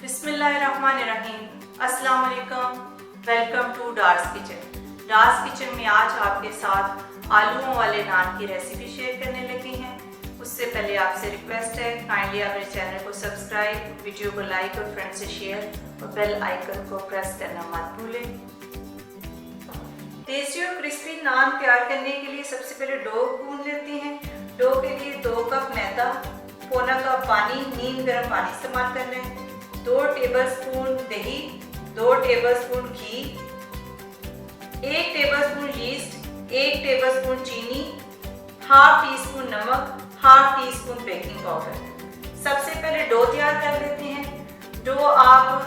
बिस्मिल्लाहिर्रहमानिर्रहीम। अस्सलाम वालेकुम। Welcome to Dar's kitchen. Dar's kitchen में आज आपके साथ आलूओं वाले नान की रेसिपी शेयर करने लगी हैं। उससे पहले आपसे रिक्वेस्ट है, काइंडली आप मेरे चैनल को सब्सक्राइब, वीडियो को लाइक और फ्रेंड से शेयर और बेल आइकन को प्रेस करना मत भूलें। टेस्टी और क्रिस्पी नान तैयार करने के लिए सबसे पहले डो गूंद लेते हैं। डो के लिए 2 कप मैदा, पौना कप पानी, नीम गर्म पानी इस्तेमाल करना है, 2 टेबलस्पून दही, 2 टेबलस्पून घी, 1 टेबलस्पून यीस्ट, 1 टेबलस्पून चीनी, हाफ टी स्पून नमक, half tea spoon baking powder. सबसे पहले डो तैयार कर लेते हैं। डो आप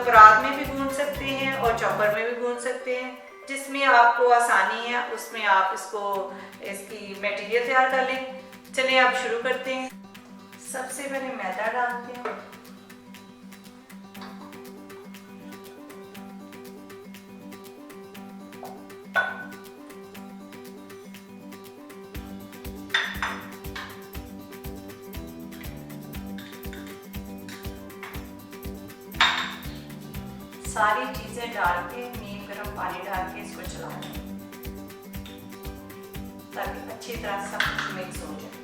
परात में भी गूंद सकते हैं और चॉपर में भी गूंद सकते हैं, जिसमें आपको आसानी है उसमें आप इसकी मटेरियल तैयार कर लें। चलिए आप शुरू करते हैं। सबसे पहले मैदा डालते हैं, सारी चीजें डाल के नीम गर्म पानी डाल के इसको चला लें ताकि अच्छी तरह सब कुछ मिक्स हो जाए।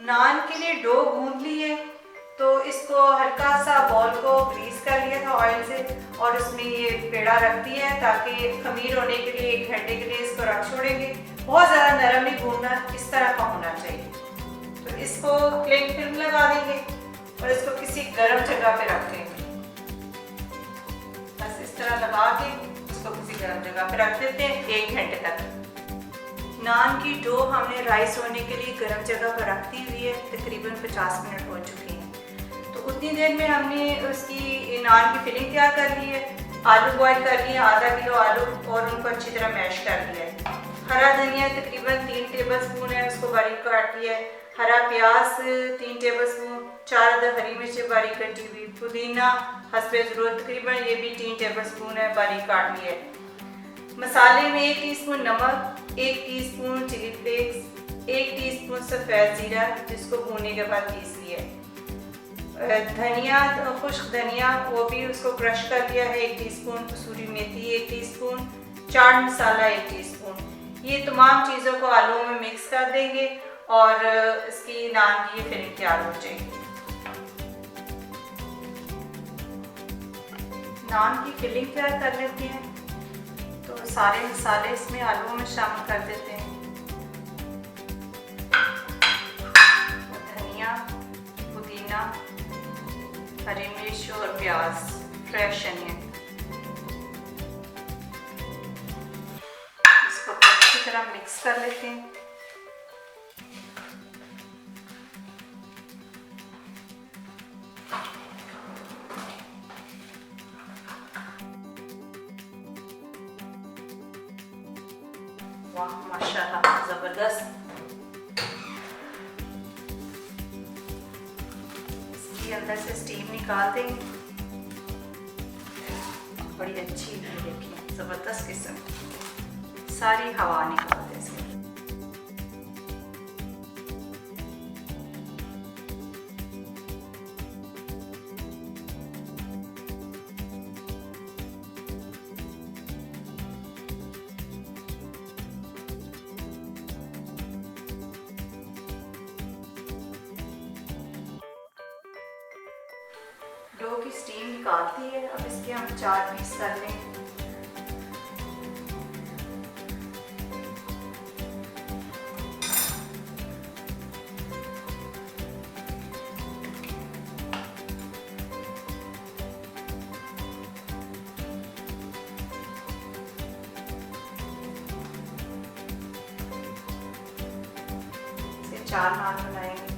नान के लिए डो गूंद लिए तो इसको हल्का सा बॉल को ग्रीस कर लिया था ऑयल से और इसमें ये पेड़ा रख दिया है ताकि खमीर होने के लिए 1 घंटे के लिए इसको रख छोड़ेंगे। बहुत ज़्यादा नरम नहीं गूंदना, इस तरह का होना चाहिए। तो इसको क्लिंग फिल्म लगा देंगे और इसको किसी गर्म जगह पे रख देंगे। बस इस तरह लगा के इसको किसी गर्म जगह पे रख देते हैं 1 घंटे तक। नान की डो हमने राइस होने के लिए गर्म जगह पर रख दी हुई है, तकरीबन 50 मिनट हो चुके हैं। तो उतनी देर में हमने उसकी नान की फिलिंग तैयार कर ली है। आलू बॉईल कर लिए, आधा किलो आलू, और उनको अच्छी तरह मैश कर लिया है। हरा धनिया तकरीबन 3 टेबलस्पून है, उसको बारीक काट लिया है। हरा प्याज 3 टेबलस्पून, 4 अदद हरी मिर्चें बारीक कटी हुई, पुदीना हस्बे ज़रूरत तकरीबन ये भी 3 टेबलस्पून है, बारीक काट लिया है। मसाले में 1 टीस्पून नमक, 1 टीस्पून चिली फ्लेक्स, 1 टीस्पून सफ़ेद ज़ीरा जिसको भूनने के बाद पीस लिया है। धनिया, खुश्क धनिया वो भी उसको क्रश कर लिया है, 1 टीस्पून। कसूरी मेथी 1 टीस्पून, चाट मसाला 1 टीस्पून। ये तमाम चीज़ों को आलू में मिक्स कर देंगे और इसकी नान की फिलिंग तैयार हो जाएगी। नान की फिलिंग तैयार कर लेते हैं तो सारे मसाले इसमें आलू में शामिल कर देते हैं। धनिया, पुदीना, हरी मिर्च और प्याज, फ्रेश अनियन, इसको अच्छी तरह मिक्स कर लेते हैं। वाह माशाल्लाह, जबरदस्त। इसके अंदर से स्टीम निकाल देंगे। बड़ी अच्छी है, देखिए जबरदस्त किस्म, सारी हवा निकाल दें इसके। डो की स्टीम निकालती है, अब इसके हम 4 पीस कर लेंगे। इसे 4 नान बनाएंगे।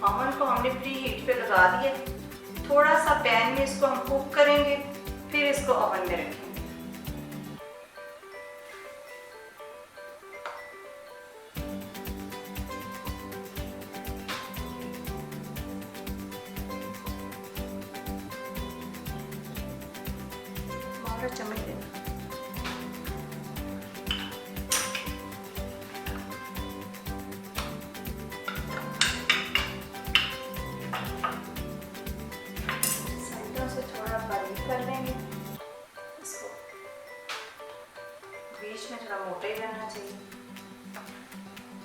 ओवन को हमने प्री हीट पे लगा दिया। थोड़ा सा पैन में इसको हम कुक करेंगे, फिर इसको ओवन में रखेंगे। चम्मच देना। साइडों से थोड़ा बारीक कर लेंगे इसको, बीच में थोड़ा मोटा ही रहना चाहिए।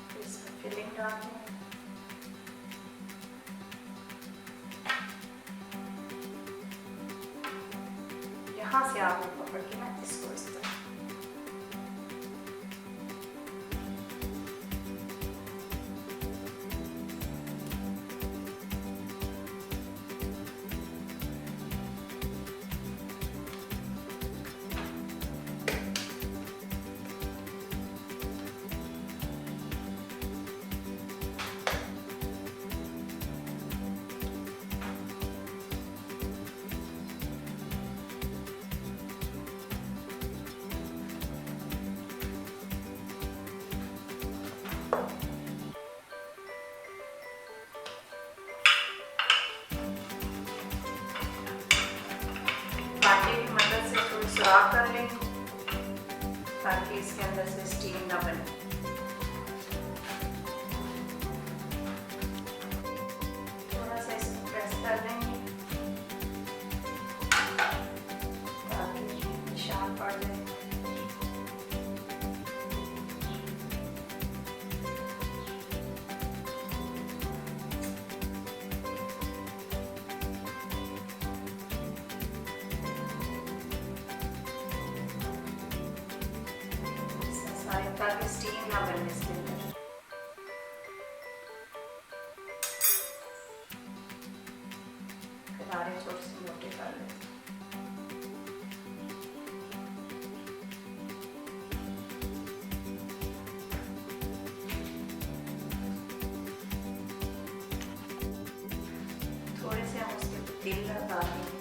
फिर इसमें फिलिंग डाल दें। यहाँ से आगे पकड़ के मैं इसको इस तरह कांटे की मदद से थोड़ी सुराख कर लेंगे ताकि इसके अंदर से स्टीम ना बने। थोड़ा सा इसको प्रेस कर लेंगे ताकि निशान पड़ जाए। ताकि स्टीम ना बने इसके अंदर। किनारे थोड़े से मोटे कर लें। थोड़े से हम उसके तेल लगा देंगे।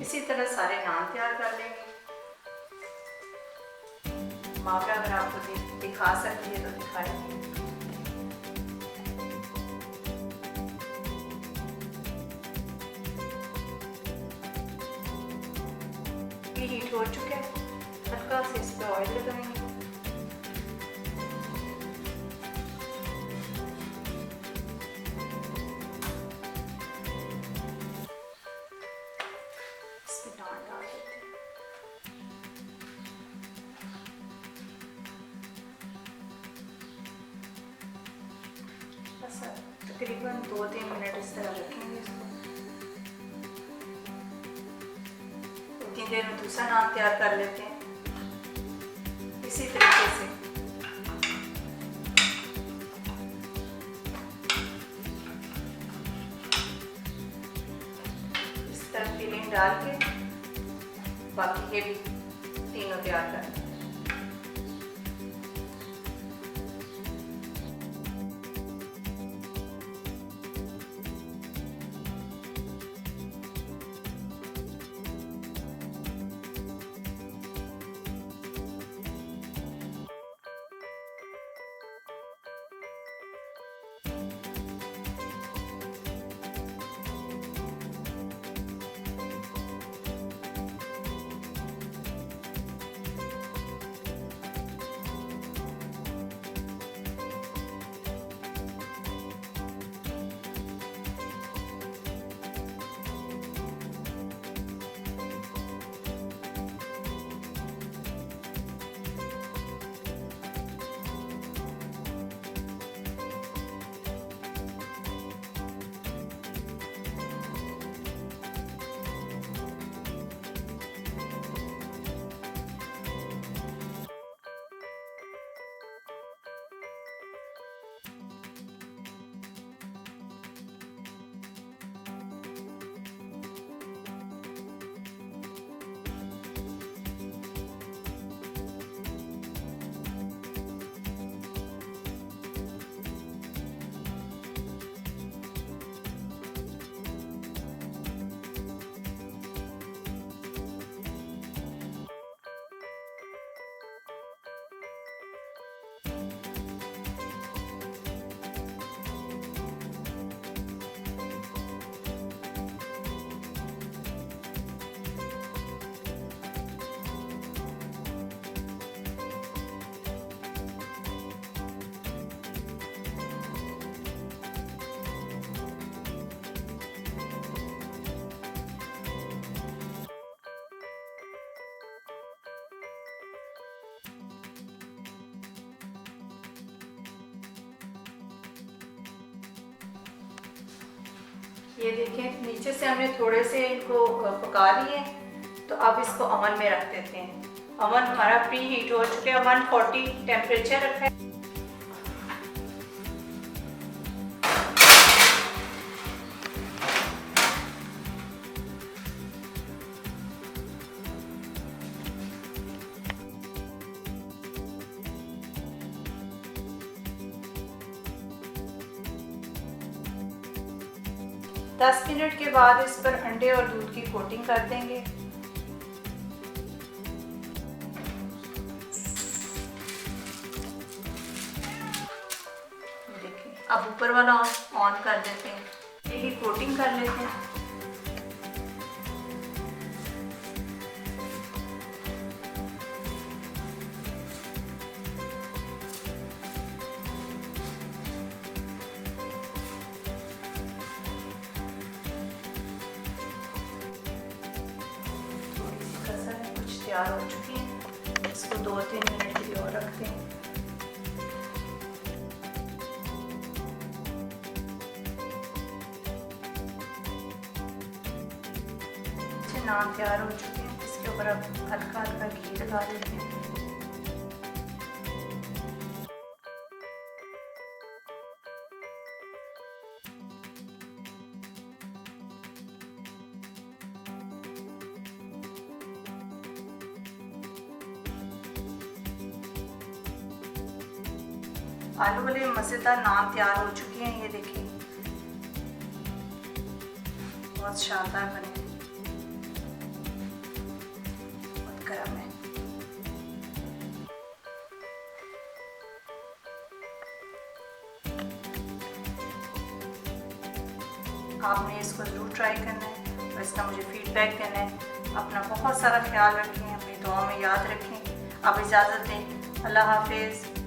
इसी तरह सारे नान तैयार कर लेंगे। मावरा अगर आपको दिखा सकती है तो दिखाएंगे। ये हीट हो चुका है, हल्का से इस पर ऑयल लगाएंगे। तकरीबन 2-3 मिनट इस तरह रखेंगे इसको। उतनी देर में दूसरा नान तैयार कर लेते हैं इसी तरीके से। इस तरह फिलिंग डाल के बाकी ये भी तीनों तैयार कर लें। ये देखें नीचे से हमने थोड़े से इनको पका लिए, तो अब इसको ओवन में रख देते हैं। ओवन हमारा प्री हीट हो चुके हैं, 140 टेम्परेचर रखा है। दस मिनट के बाद इस पर अंडे और दूध की कोटिंग कर देंगे। देखिए अब ऊपर वाला ऑन कर देते हैं, यही कोटिंग कर लेते हैं। तैयार हो चुकी है, इसको 2-3 मिनट के लिए और रखते हैं। नान तैयार हो चुके हैं, इसके ऊपर अब हल्का हल्का घी लगा देते हैं। आलू वाले मज़ेदार नान तैयार हो चुकी हैं, ये देखिए बहुत शानदार बने, बहुत गर्म है। आपने इसको ज़रूर ट्राई करना है और इसका मुझे फीडबैक देना है। अपना बहुत सारा ख्याल रखें, अपनी दुआ में याद रखें। आप इजाज़त दें, अल्लाह हाफिज़।